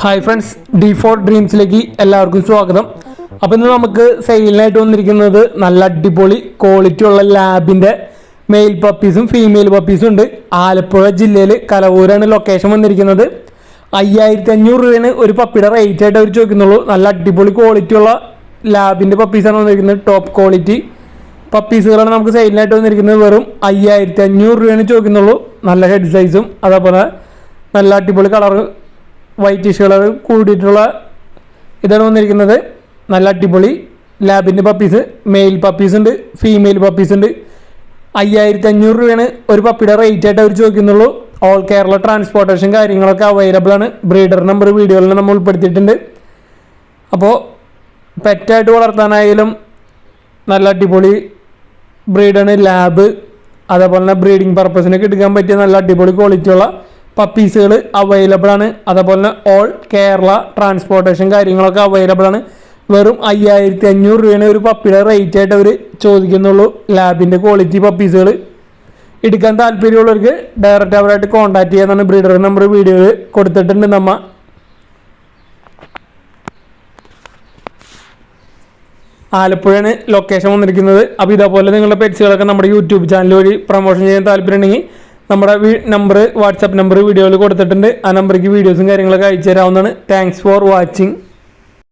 Hi friends, D4 ഡ്രീംസിലേക്ക് എല്ലാവർക്കും സ്വാഗതം. അപ്പോൾ ഇന്ന് നമുക്ക് സെയിലിനായിട്ട് വന്നിരിക്കുന്നത് നല്ല അടിപൊളി ക്വാളിറ്റി ഉള്ള ലാബിൻ്റെ മെയിൽ പപ്പീസും ഫീമെയിൽ പപ്പീസും ഉണ്ട്. ആലപ്പുഴ ജില്ലയിൽ കലവൂരാണ് ലൊക്കേഷൻ വന്നിരിക്കുന്നത്. 5500 രൂപയാണ് ഒരു പപ്പിയുടെ റേറ്റ് ആയിട്ട് അവർ ചോദിക്കുന്നുള്ളൂ. നല്ല അടിപൊളി ക്വാളിറ്റി ഉള്ള ലാബിൻ്റെ പപ്പീസാണ് വന്നിരിക്കുന്നത്. ടോപ്പ് ക്വാളിറ്റി പപ്പീസുകളാണ് നമുക്ക് സെയിലിനായിട്ട് വന്നിരിക്കുന്നത്. വെറും 5500 രൂപയാണ് ചോദിക്കുന്നുള്ളൂ. നല്ല ഹെഡ് സൈസും അതേപോലെ നല്ല അടിപൊളി കളർ വൈറ്റിഷ് കളർ കൂടിയിട്ടുള്ള ഇതാണ് വന്നിരിക്കുന്നത്. നല്ല അടിപൊളി ലാബിൻ്റെ പപ്പീസ്, മെയിൽ പപ്പീസ് ഉണ്ട്, ഫീമെയിൽ പപ്പീസ് ഉണ്ട്. 5500 രൂപയാണ് ഒരു പപ്പിയുടെ റേറ്റ് ആയിട്ട് അവർ ചോദിക്കുന്നുള്ളൂ. ഓൾ കേരള ട്രാൻസ്പോർട്ടേഷൻ കാര്യങ്ങളൊക്കെ അവൈലബിൾ ആണ്. ബ്രീഡർ നമ്പർ വീഡിയോയിൽ നമ്മൾ ഉൾപ്പെടുത്തിയിട്ടുണ്ട്. അപ്പോൾ പെറ്റായിട്ട് വളർത്താനായാലും നല്ല അടിപൊളി ബ്രീഡാണ് ലാബ്. അതേപോലെ തന്നെ ബ്രീഡിങ് പർപ്പസിനൊക്കെ എടുക്കാൻ പറ്റിയ നല്ല അടിപൊളി ക്വാളിറ്റിയുള്ള പപ്പീസുകൾ അവൈലബിൾ ആണ്. അതേപോലെ തന്നെ ഓൾ കേരള ട്രാൻസ്പോർട്ടേഷൻ കാര്യങ്ങളൊക്കെ അവൈലബിൾ ആണ്. വെറും 5500 രൂപയാണ് ഒരു പപ്പിയുടെ റേറ്റ് ആയിട്ട് അവർ ചോദിക്കുന്നുള്ളൂ. ലാബിൻ്റെ ക്വാളിറ്റി പപ്പീസുകൾ എടുക്കാൻ താല്പര്യമുള്ളവർക്ക് ഡയറക്റ്റ് അവരായിട്ട് കോൺടാക്ട് ചെയ്യാനാണ് ബ്രീഡർ നമ്പർ വീഡിയോയിൽ കൊടുത്തിട്ടുണ്ട്. നമ്മ ആലപ്പുഴയാണ് ലൊക്കേഷൻ വന്നിരിക്കുന്നത്. അപ്പോൾ ഇതേപോലെ നിങ്ങളുടെ പെറ്റ്സുകളൊക്കെ നമ്മുടെ യൂട്യൂബ് ചാനൽ വഴി പ്രൊമോഷൻ ചെയ്യാൻ താല്പര്യമുണ്ടെങ്കിൽ നമ്മുടെ നമ്പർ, വാട്സാപ്പ് നമ്പർ വീഡിയോയിൽ കൊടുത്തിട്ടുണ്ട്. ആ നമ്പറിലേക്ക് വീഡിയോസും കാര്യങ്ങളൊക്കെ അയച്ചു തരാവുന്നതാണ്. Thanks for watching.